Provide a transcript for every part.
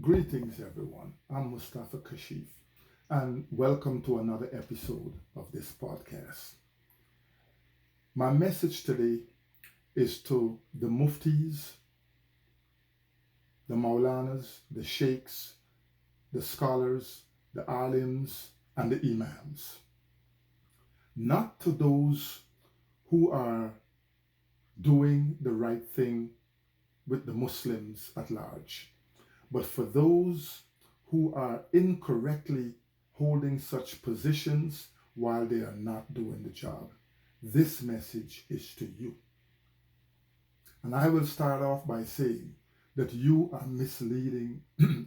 Greetings, everyone. I'm Mustafa Kashif, and welcome to another episode of this podcast. My message today is to the muftis, the maulanas, the sheikhs, the scholars, the alims, and the imams. Not to those who are doing the right thing with the Muslims at large, but for those who are incorrectly holding such positions while they are not doing the job. This message is to you. And I will start off by saying that you are misleading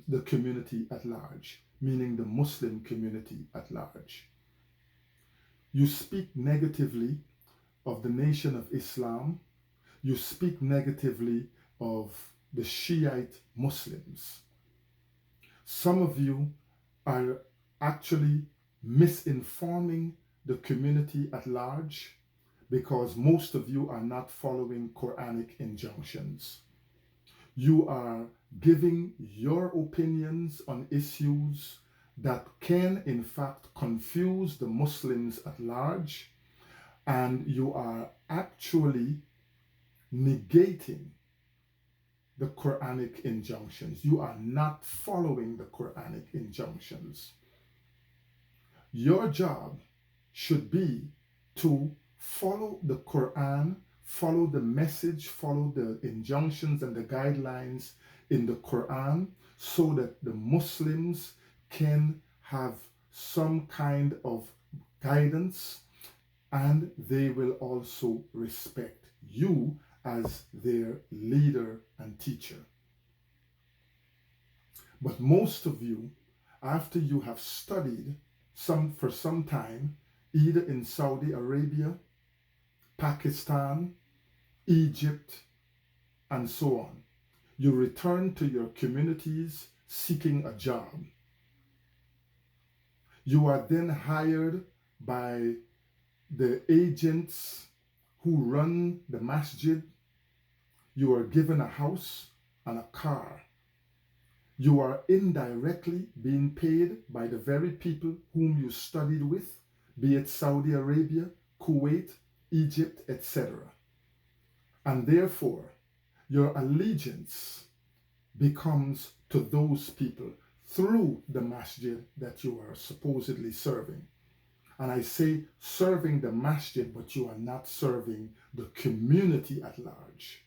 the community at large, meaning the Muslim community at large. You speak negatively of the Nation of Islam. You speak negatively of the Shiite Muslims. Some of you are actually misinforming the community at large because most of you are not following Quranic injunctions. You are giving your opinions on issues that can in fact confuse the Muslims at large, and you are actually negating the Quranic injunctions. You are not following the Quranic injunctions. Your job should be to follow the Quran, follow the message, follow the injunctions and the guidelines in the Quran so that the Muslims can have some kind of guidance and they will also respect you as their leader and teacher. But most of you, after you have studied for some time, either in Saudi Arabia, Pakistan, Egypt, and so on, you return to your communities seeking a job. You are then hired by the agents who run the masjid. You are given a house and a car. You are indirectly being paid by the very people whom you studied with, be it Saudi Arabia, Kuwait, Egypt, etc. And therefore, your allegiance becomes to those people through the masjid that you are supposedly serving. And I say serving the masjid, but you are not serving the community at large.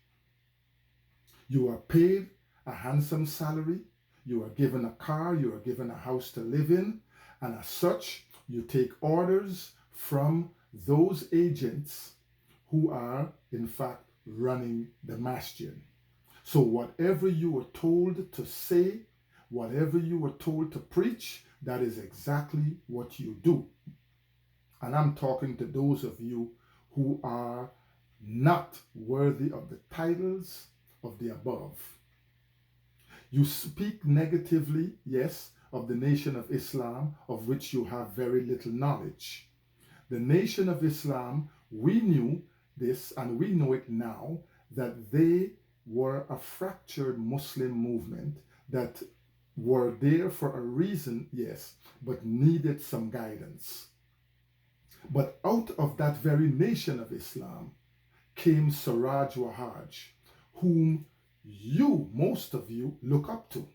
You are paid a handsome salary, you are given a car, you are given a house to live in, and as such, you take orders from those agents who are, in fact, running the masjid. So whatever you were told to say, whatever you were told to preach, that is exactly what you do. And I'm talking to those of you who are not worthy of the titles of the above. You speak negatively, yes, of the Nation of Islam, of which you have very little knowledge. The Nation of Islam, we knew this and we know it now, that they were a fractured Muslim movement that were there for a reason, yes, but needed some guidance. But out of that very Nation of Islam came Siraj Wahhaj, whom you, most of you, look up to.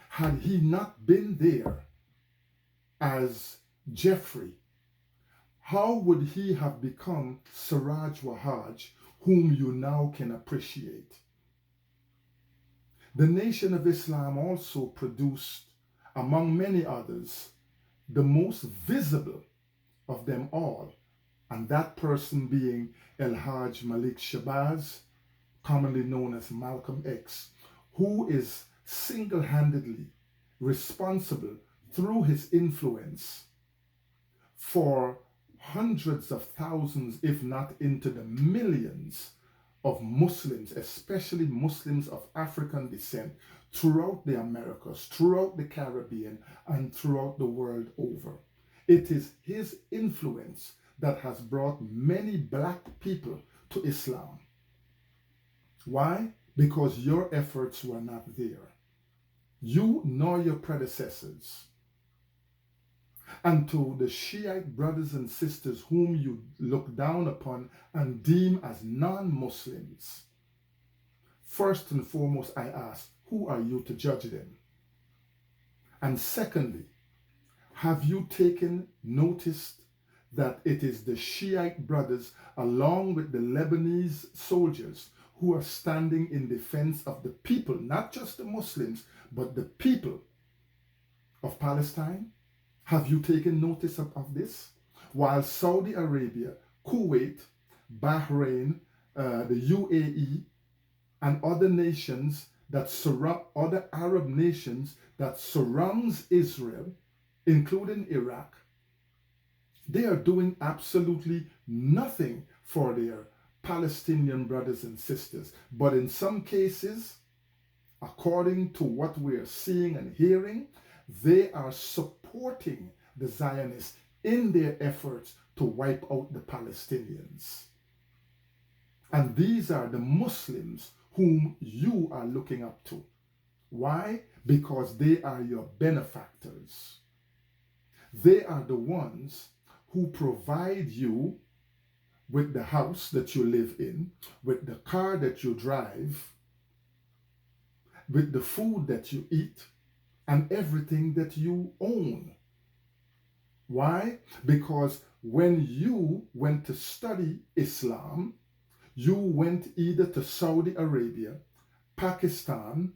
Had he not been there as Jeffrey, how would he have become Siraj Wahhaj, whom you now can appreciate? The Nation of Islam also produced, among many others, the most visible of them all, and that person being El Hajj Malik Shabazz, commonly known as Malcolm X, who is single-handedly responsible through his influence for hundreds of thousands, if not into the millions, of Muslims, especially Muslims of African descent, throughout the Americas, throughout the Caribbean, and throughout the world over. It is his influence that has brought many black people to Islam. Why? Because your efforts were not there. you nor your predecessors. And to the Shiite brothers and sisters whom you look down upon and deem as non-Muslims, first and foremost, I ask, who are you to judge them? And secondly, have you taken notice that it is the Shiite brothers, along with the Lebanese soldiers, who are standing in defense of the people, not just the Muslims, but the people of Palestine? Have you taken notice of this? While Saudi Arabia, Kuwait, Bahrain, the UAE, and other nations that surround, other Arab nations that surrounds Israel, including Iraq, they are doing absolutely nothing for their Palestinian brothers and sisters. But in some cases, according to what we are seeing and hearing, they are supporting the Zionists in their efforts to wipe out the Palestinians. And these are the Muslims whom you are looking up to. Why? Because they are your benefactors. They are the ones who provide you with the house that you live in, with the car that you drive, with the food that you eat, and everything that you own. Why? Because when you went to study Islam, you went either to Saudi Arabia, Pakistan,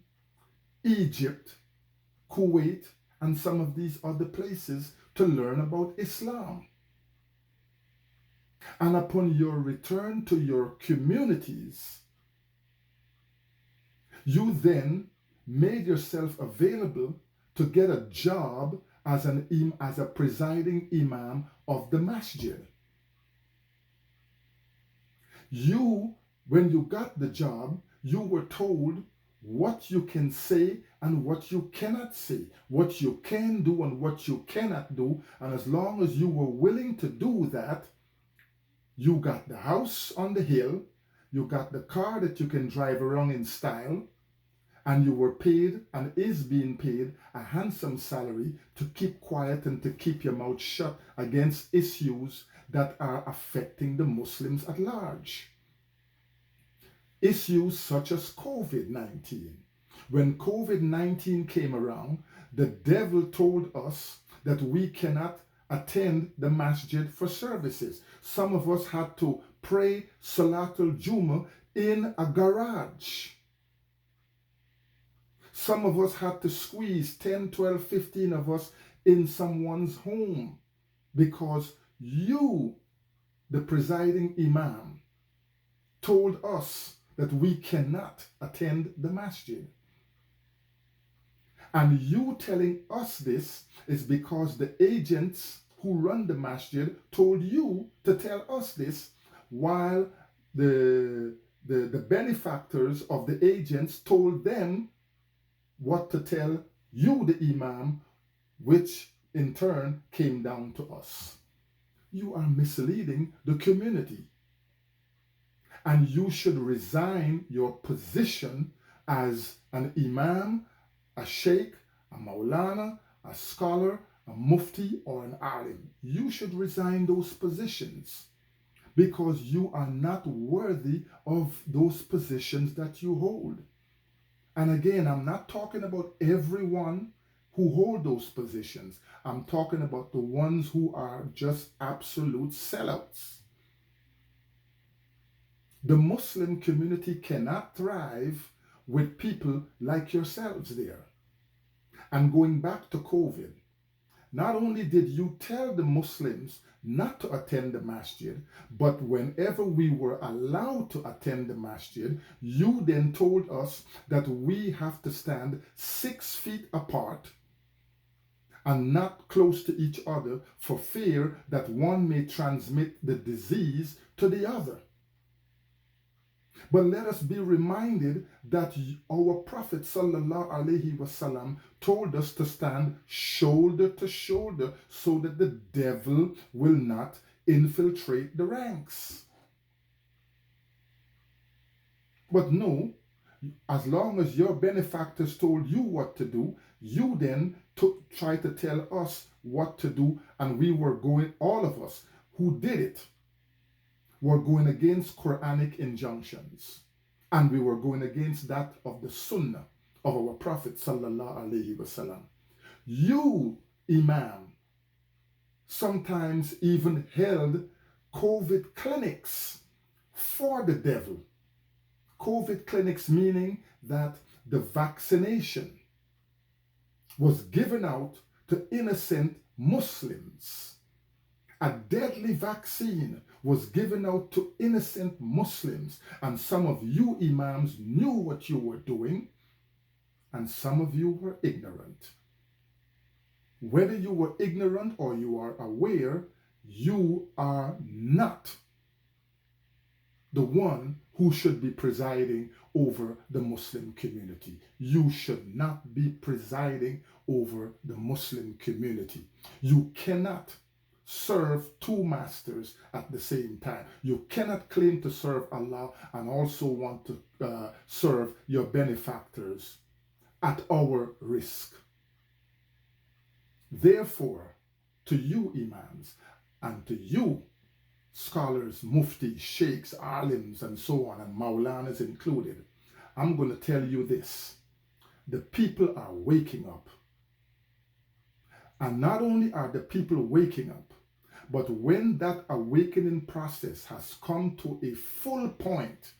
Egypt, Kuwait, and some of these other places to learn about Islam. And upon your return to your communities, you then made yourself available to get a job as a presiding imam of the masjid. You, when you got the job, you were told what you can say and what you cannot say, what you can do and what you cannot do. And as long as you were willing to do that, you got the house on the hill, you got the car that you can drive around in style, and you were paid and is being paid a handsome salary to keep quiet and to keep your mouth shut against issues that are affecting the Muslims at large. Issues such as COVID-19. When COVID-19 came around, the devil told us that we cannot attend the masjid for services. Some of us had to pray Salatul Juma in a garage. Some of us had to squeeze 10, 12, 15 of us in someone's home because you, the presiding imam, told us that we cannot attend the masjid. And you telling us this is because the agents who run the masjid told you to tell us this, while the benefactors of the agents told them what to tell you, the imam, which in turn came down to us. You are misleading the community. And you should resign your position as an imam, a sheikh, a maulana, a scholar, a mufti, or an alim. You should resign those positions because you are not worthy of those positions that you hold. And again, I'm not talking about everyone who hold those positions. I'm talking about the ones who are just absolute sellouts. The Muslim community cannot thrive with people like yourselves there. And going back to COVID, not only did you tell the Muslims not to attend the masjid, but whenever we were allowed to attend the masjid, you then told us that we have to stand 6 feet apart and not close to each other for fear that one may transmit the disease to the other. But let us be reminded that our Prophet ﷺ told us to stand shoulder to shoulder so that the devil will not infiltrate the ranks. But no, As long as your benefactors told you what to do, you then try to tell us what to do, and we were going, all of us who did it, were going against Quranic injunctions, and we were going against that of the Sunnah of our Prophet sallallahu alaihi wasallam. You, Imam, sometimes even held COVID clinics for the devil. COVID clinics meaning that the vaccination was given out to innocent Muslims. A deadly vaccine was given out to innocent Muslims, and some of you Imams knew what you were doing, and some of you were ignorant. Whether you were ignorant or you are aware, you are not the one who should be presiding over the Muslim community. You should not be presiding over the Muslim community. You cannot serve two masters at the same time. You cannot claim to serve Allah and also want to serve your benefactors at our risk. Therefore, to you Imams and to you scholars, muftis, sheikhs, alims, and so on, and maulanas included, I'm going to tell you this. The people are waking up. And not only are the people waking up, but when that awakening process has come to a full point,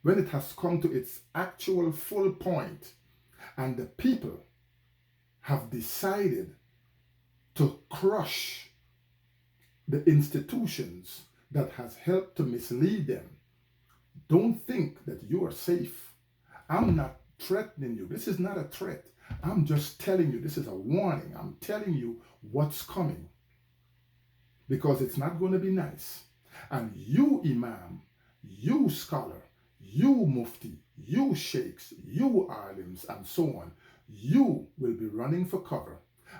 when it has come to its actual full point, and the people have decided to crush the institutions that has helped to mislead them, don't think that you are safe. I'm not threatening you. This is not a threat. I'm just telling you, this is a warning. I'm telling you what's coming, because it's not going to be nice. And you Imam, you scholar, you mufti, you sheikhs, you alims, and so on, you will be running for cover.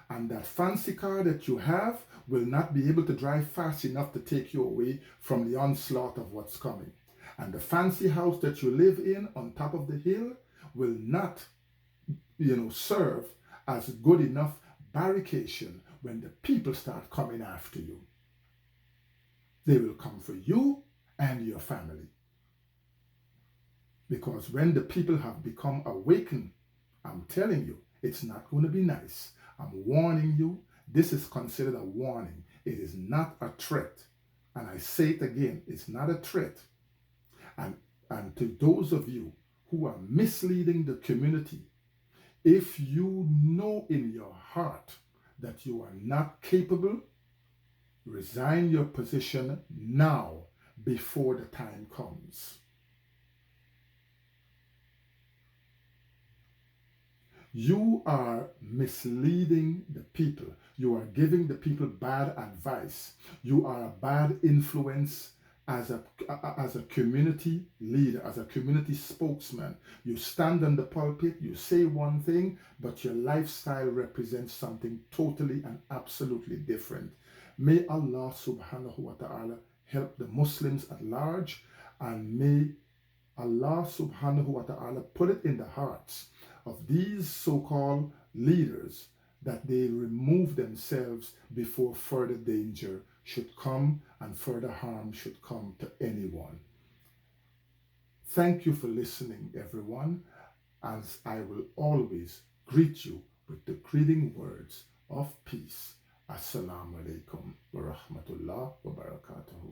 And that fancy car that you have will not be able to drive fast enough to take you away from the onslaught of what's coming. And the fancy house that you live in on top of the hill will not, serve as good enough barricade when the people start coming after you. They will come for you and your family. Because when the people have become awakened, I'm telling you, it's not going to be nice. I'm warning you, this is considered a warning. It is not a threat. And I say it again, it's not a threat. And to those of you who are misleading the community, if you know in your heart that you are not capable, resign your position now before the time comes. You are misleading the people. You are giving the people bad advice. You are a bad influence as a community leader, as a community spokesman. You stand on the pulpit, you say one thing, but your lifestyle represents something totally and absolutely different. May Allah subhanahu wa ta'ala help the Muslims at large, and may Allah subhanahu wa ta'ala put it in the hearts of these so-called leaders that they remove themselves before further danger should come and further harm should come to anyone. Thank you for listening, everyone, as I will always greet you with the greeting words of peace. Assalamu alaikum wa rahmatullah wa barakatuhu.